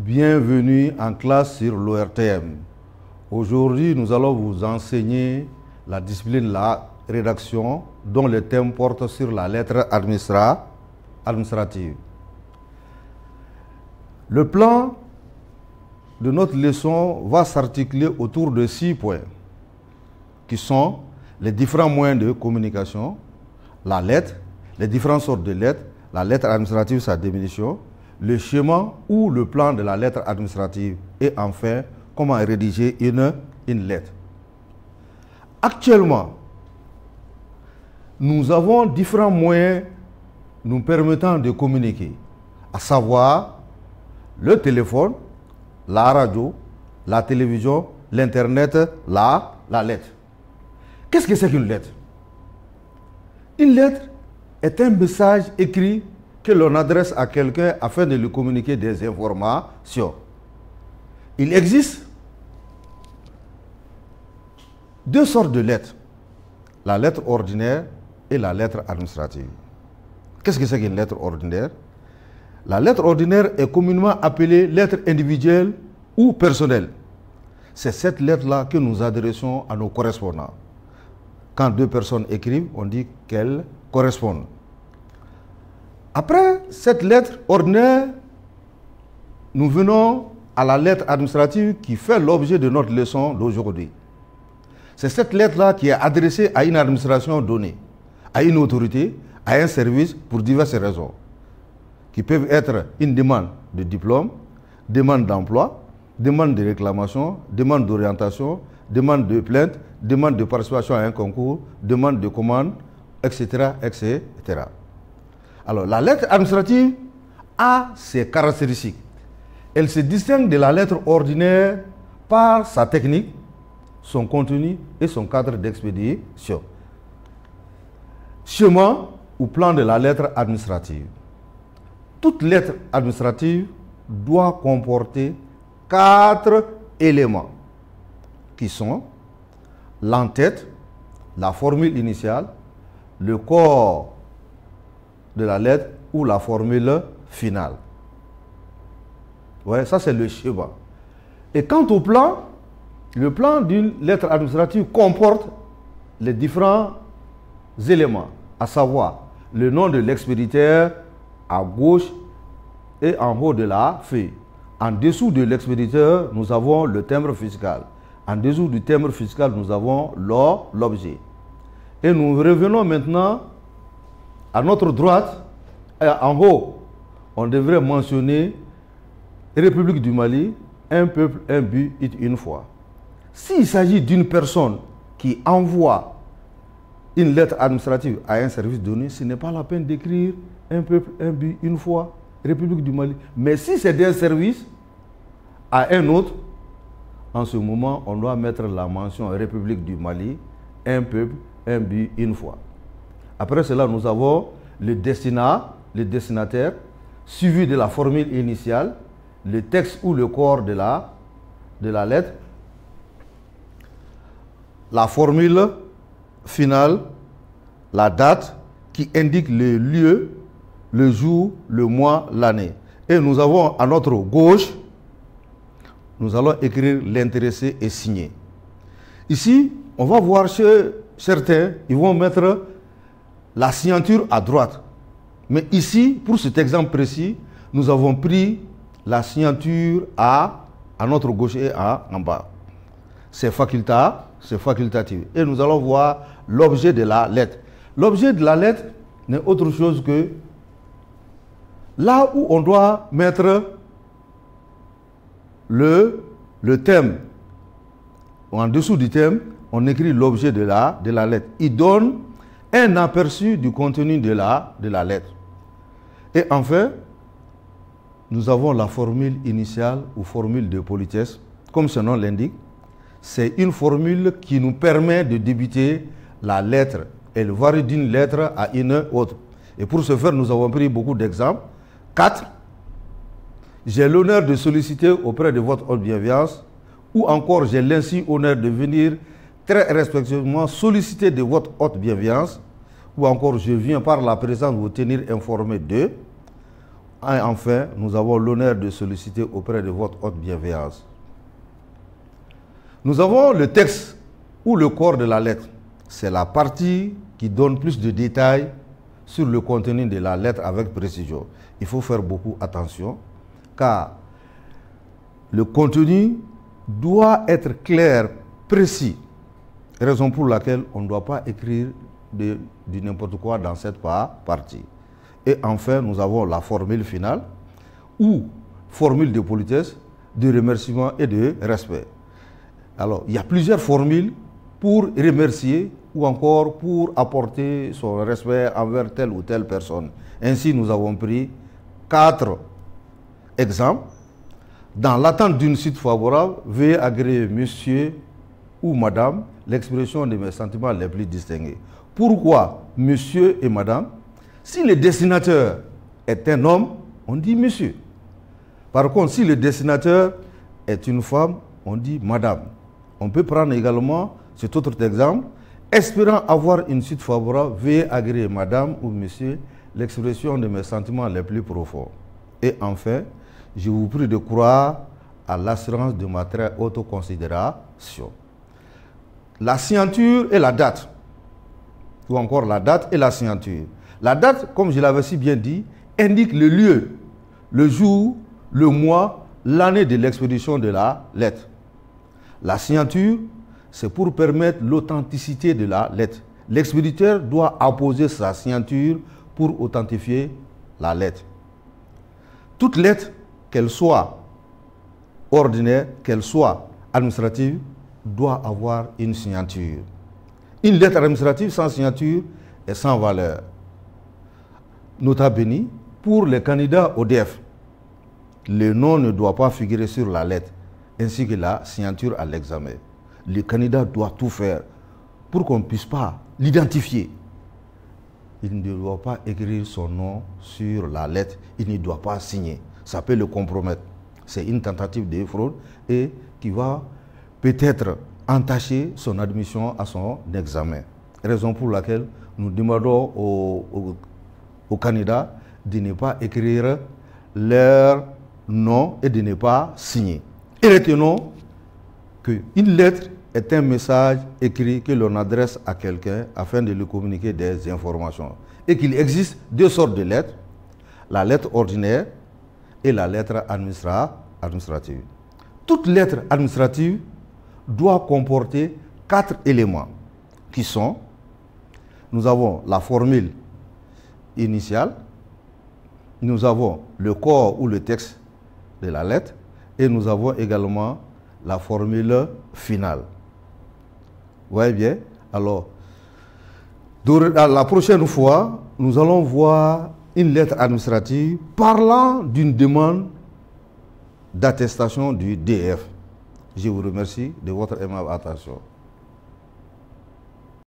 Bienvenue en classe sur l'ORTM. Aujourd'hui, nous allons vous enseigner la discipline de la rédaction dont le thème porte sur la lettre administrative. Le plan de notre leçon va s'articuler autour de 6 points qui sont les différents moyens de communication, la lettre, les différentes sortes de lettres, la lettre administrative, sa définition, le schéma ou le plan de la lettre administrative et enfin, comment rédiger une lettre. Actuellement, nous avons différents moyens nous permettant de communiquer, à savoir le téléphone, la radio, la télévision, l'internet, la lettre. Qu'est-ce que c'est qu'une lettre? Une lettre est un message écrit que l'on adresse à quelqu'un afin de lui communiquer des informations. Il existe 2 sortes de lettres, la lettre ordinaire et la lettre administrative. Qu'est-ce que c'est qu'une lettre ordinaire? La lettre ordinaire est communément appelée lettre individuelle ou personnelle. C'est cette lettre-là que nous adressons à nos correspondants. Quand 2 personnes écrivent, on dit qu'elles correspondent. Après cette lettre ordinaire, nous venons à la lettre administrative qui fait l'objet de notre leçon d'aujourd'hui. C'est cette lettre-là qui est adressée à une administration donnée, à une autorité, à un service pour diverses raisons, qui peuvent être une demande de diplôme, demande d'emploi, demande de réclamation, demande d'orientation, demande de plainte, demande de participation à un concours, demande de commande, etc., etc. Alors, la lettre administrative a ses caractéristiques. Elle se distingue de la lettre ordinaire par sa technique, son contenu et son cadre d'expédition. Schéma ou plan de la lettre administrative. Toute lettre administrative doit comporter 4 éléments qui sont l'entête, la formule initiale, le corps de la lettre ou la formule finale. Ouais, ça c'est le schéma. Et quant au plan, le plan d'une lettre administrative comporte les différents éléments, à savoir le nom de l'expéditeur à gauche et en haut de la feuille. En dessous de l'expéditeur, nous avons le timbre fiscal. En dessous du timbre fiscal, nous avons l'objet. Et nous revenons maintenant à notre droite. En haut, on devrait mentionner République du Mali, un peuple, un but, une foi. S'il s'agit d'une personne qui envoie une lettre administrative à un service donné, ce n'est pas la peine d'écrire un peuple, un but, une foi, République du Mali. Mais si c'est d'un service à un autre, en ce moment, on doit mettre la mention République du Mali, un peuple, un but, une foi. Après cela, nous avons le destinataire, suivi de la formule initiale, le texte ou le corps de la lettre, la formule finale, la date qui indique le lieu, le jour, le mois, l'année. Et nous avons à notre gauche, nous allons écrire l'intéressé et signer. Ici, on va voir chez certains, ils vont mettre la signature à droite. Mais ici, pour cet exemple précis, nous avons pris la signature à notre gauche et en bas. C'est facultatif. Et nous allons voir l'objet de la lettre. L'objet de la lettre n'est autre chose que là où on doit mettre le thème. En dessous du thème, on écrit l'objet de la lettre. Il donne un aperçu du contenu de la lettre. Et enfin, nous avons la formule initiale ou formule de politesse. Comme son nom l'indique, c'est une formule qui nous permet de débuter la lettre. Elle varie d'une lettre à une autre. Et pour ce faire, nous avons pris beaucoup d'exemples. 4. J'ai l'honneur de solliciter auprès de votre haute bienveillance, ou encore j'ai l'ainsi honneur de venir très respectueusement solliciter de votre haute bienveillance, ou encore je viens par la présence vous tenir informé de. Et enfin, nous avons l'honneur de solliciter auprès de votre haute bienveillance. Nous avons le texte ou le corps de la lettre. C'est la partie qui donne plus de détails sur le contenu de la lettre avec précision. Il faut faire beaucoup attention car le contenu doit être clair, précis. Raison pour laquelle on ne doit pas écrire du n'importe quoi dans cette partie. Et enfin, nous avons la formule finale ou formule de politesse, de remerciement et de respect. Alors, il y a plusieurs formules pour remercier ou encore pour apporter son respect envers telle ou telle personne. Ainsi, nous avons pris 4 exemples. Dans l'attente d'une suite favorable, veuillez agréer monsieur ou madame l'expression de mes sentiments les plus distingués. Pourquoi monsieur et madame? Si le destinataire est un homme, on dit monsieur. Par contre, si le destinataire est une femme, on dit madame. On peut prendre également cet autre exemple. Espérant avoir une suite favorable, veuillez agréer madame ou monsieur l'expression de mes sentiments les plus profonds. Et enfin, je vous prie de croire à l'assurance de ma très haute considération. La signature et la date, ou encore la date et la signature. La date, comme je l'avais si bien dit, indique le lieu, le jour, le mois, l'année de l'expédition de la lettre. La signature, c'est pour permettre l'authenticité de la lettre. L'expéditeur doit apposer sa signature pour authentifier la lettre. Toute lettre, qu'elle soit ordinaire, qu'elle soit administrative, doit avoir une signature. Une lettre administrative sans signature est sans valeur. Nota bene, pour les candidats au DEF, le nom ne doit pas figurer sur la lettre, ainsi que la signature à l'examen. Le candidat doit tout faire pour qu'on ne puisse pas l'identifier. Il ne doit pas écrire son nom sur la lettre, il ne doit pas signer. Ça peut le compromettre. C'est une tentative de fraude et qui va peut-être entacher son admission à son examen. Raison pour laquelle nous demandons aux candidats de ne pas écrire leur nom et de ne pas signer. Et retenons qu'une lettre est un message écrit que l'on adresse à quelqu'un afin de lui communiquer des informations. Et qu'il existe 2 sortes de lettres, la lettre ordinaire et la lettre administrative. Toute lettre administrative doit comporter 4 éléments qui sont, nous avons la formule initiale, nous avons le corps ou le texte de la lettre et nous avons également la formule finale. Vous voyez bien? Alors, la prochaine fois, nous allons voir une lettre administrative parlant d'une demande d'attestation du DF. Je vous remercie de votre aimable attention.